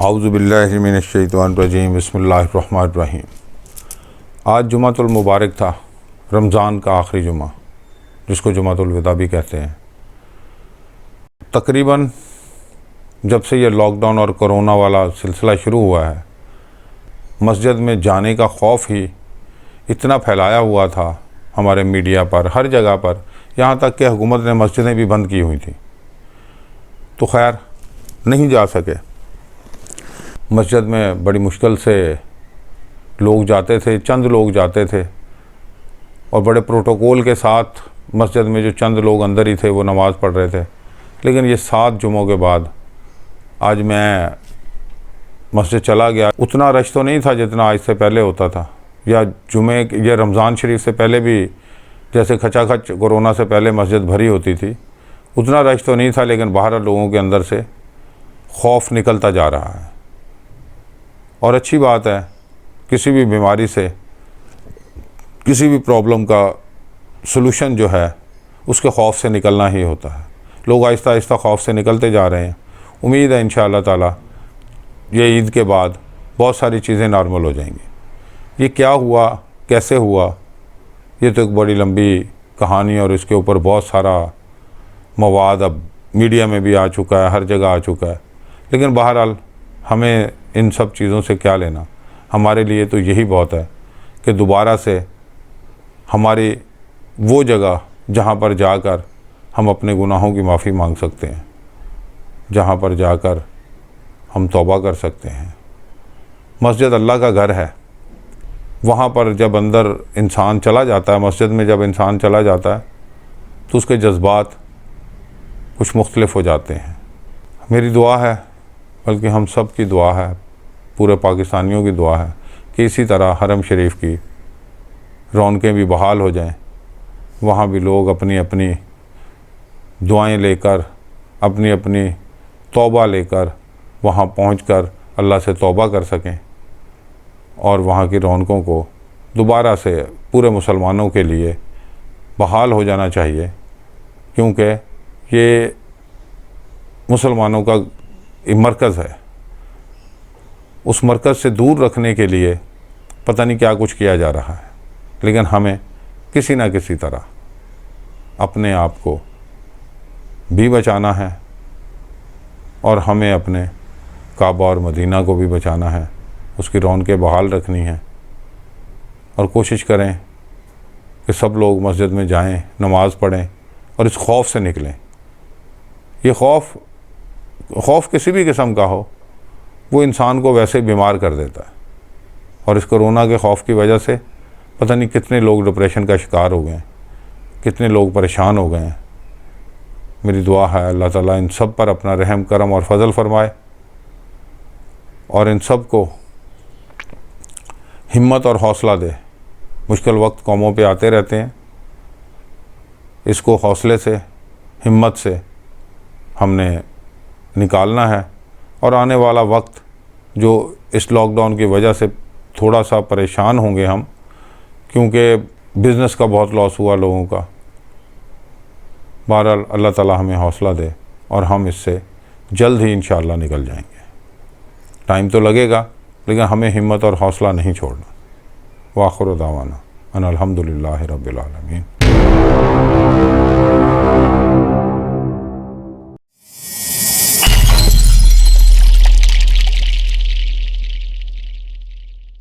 اعوذ باللہ من الشیطان الرجیم بسم اللہ الرحمن الرحیم۔ آج جمعۃ المبارک تھا، رمضان کا آخری جمعہ، جس کو جمعۃ الوداع بھی کہتے ہیں۔ تقریباً جب سے یہ لاک ڈاؤن اور کرونا والا سلسلہ شروع ہوا ہے، مسجد میں جانے کا خوف ہی اتنا پھیلایا ہوا تھا ہمارے میڈیا پر، ہر جگہ پر، یہاں تک کہ حکومت نے مسجدیں بھی بند کی ہوئی تھیں۔ تو خیر نہیں جا سکے۔ مسجد میں بڑی مشکل سے لوگ جاتے تھے، چند لوگ جاتے تھے، اور بڑے پروٹوکول کے ساتھ مسجد میں جو چند لوگ اندر ہی تھے وہ نماز پڑھ رہے تھے۔ لیکن یہ 7 جمعوں کے بعد آج میں مسجد چلا گیا، اتنا رش تو نہیں تھا جتنا آج سے پہلے ہوتا تھا، یا یہ رمضان شریف سے پہلے بھی جیسے کھچا کھچ کورونا سے پہلے مسجد بھری ہوتی تھی، اتنا رش تو نہیں تھا، لیکن باہر لوگوں کے اندر سے خوف نکلتا جا رہا ہے۔ اور اچھی بات ہے، کسی بھی بیماری سے، کسی بھی پرابلم کا سلوشن جو ہے اس کے خوف سے نکلنا ہی ہوتا ہے۔ لوگ آہستہ آہستہ خوف سے نکلتے جا رہے ہیں۔ امید ہے انشاءاللہ تعالی یہ عید کے بعد بہت ساری چیزیں نارمل ہو جائیں گی۔ یہ کیا ہوا، کیسے ہوا، یہ تو ایک بڑی لمبی کہانی، اور اس کے اوپر بہت سارا مواد اب میڈیا میں بھی آ چکا ہے، ہر جگہ آ چکا ہے۔ لیکن بہرحال ہمیں ان سب چیزوں سے کیا لینا، ہمارے لیے تو یہی بہت ہے کہ دوبارہ سے ہماری وہ جگہ جہاں پر جا کر ہم اپنے گناہوں کی معافی مانگ سکتے ہیں، جہاں پر جا کر ہم توبہ کر سکتے ہیں۔ مسجد اللہ کا گھر ہے، وہاں پر جب اندر انسان چلا جاتا ہے، مسجد میں جب انسان چلا جاتا ہے تو اس کے جذبات کچھ مختلف ہو جاتے ہیں۔ میری دعا ہے، بلکہ ہم سب کی دعا ہے، پورے پاکستانیوں کی دعا ہے کہ اسی طرح حرم شریف کی رونقیں بھی بحال ہو جائیں، وہاں بھی لوگ اپنی اپنی دعائیں لے کر، اپنی اپنی توبہ لے کر وہاں پہنچ کر اللہ سے توبہ کر سکیں، اور وہاں کی رونقوں کو دوبارہ سے پورے مسلمانوں کے لیے بحال ہو جانا چاہیے، کیونکہ یہ مسلمانوں کا مرکز ہے۔ اس مرکز سے دور رکھنے کے لیے پتہ نہیں کیا کچھ کیا جا رہا ہے، لیکن ہمیں کسی نہ کسی طرح اپنے آپ کو بھی بچانا ہے، اور ہمیں اپنے کعبہ اور مدینہ کو بھی بچانا ہے، اس کی رونقیں بحال رکھنی ہیں، اور کوشش کریں کہ سب لوگ مسجد میں جائیں، نماز پڑھیں، اور اس خوف سے نکلیں۔ یہ خوف کسی بھی قسم کا ہو، وہ انسان کو ویسے بیمار کر دیتا ہے، اور اس کرونا کے خوف کی وجہ سے پتہ نہیں کتنے لوگ ڈپریشن کا شکار ہو گئے ہیں، کتنے لوگ پریشان ہو گئے ہیں۔ میری دعا ہے اللہ تعالیٰ ان سب پر اپنا رحم، کرم اور فضل فرمائے، اور ان سب کو ہمت اور حوصلہ دے۔ مشکل وقت قوموں پہ آتے رہتے ہیں، اس کو حوصلے سے، ہمت سے ہم نے نکالنا ہے، اور آنے والا وقت جو اس لاک ڈاؤن کی وجہ سے تھوڑا سا پریشان ہوں گے ہم، کیونکہ بزنس کا بہت لاس ہوا لوگوں کا، بہرحال اللہ تعالی ہمیں حوصلہ دے، اور ہم اس سے جلد ہی انشاءاللہ نکل جائیں گے۔ ٹائم تو لگے گا، لیکن ہمیں ہمت اور حوصلہ نہیں چھوڑنا۔ وآخر دعوانا ان الحمدللہ رب العالمین۔